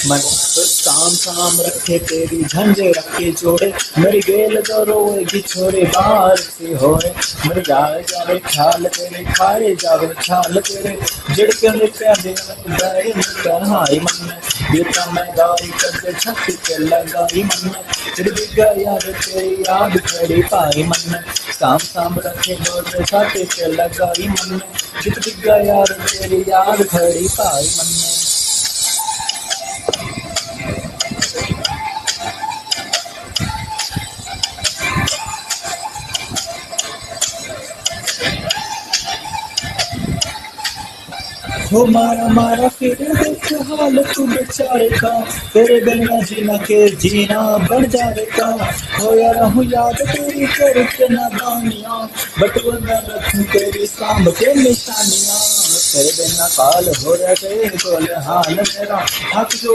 मन तो साम साम रखे तेरी झंडे रखे जोड़े, मेरी गेल तो रोएगी छोरे बाहर से होए। मेरे जाए जावे ख्याल तेरे खाए जावे ख्याल तेरे, जिड़के में प्यादे गए कन्हाई मन, ये तो मैं गाई कर छत पे लगाई मन, चिड़ गया यार तेरी याद खड़ी पाई मन, साम साम रखे जोड़े छत पे लगाई मन, चिड़ गया यार तेरी याद खड़ी पाई मन। हो मारा मारा फिर देख हाल तू बेचारे का, तेरे बिना जीना के जीना बढ़ जाएगा। हो यार हूँ याद तेरी करके नादानियाँ, बटुआ मैं रखूँ तेरी सांभ के निशानियाँ, तेरे बिना काल हो रहे तेरे बोले हाल मेरा, हाथ जो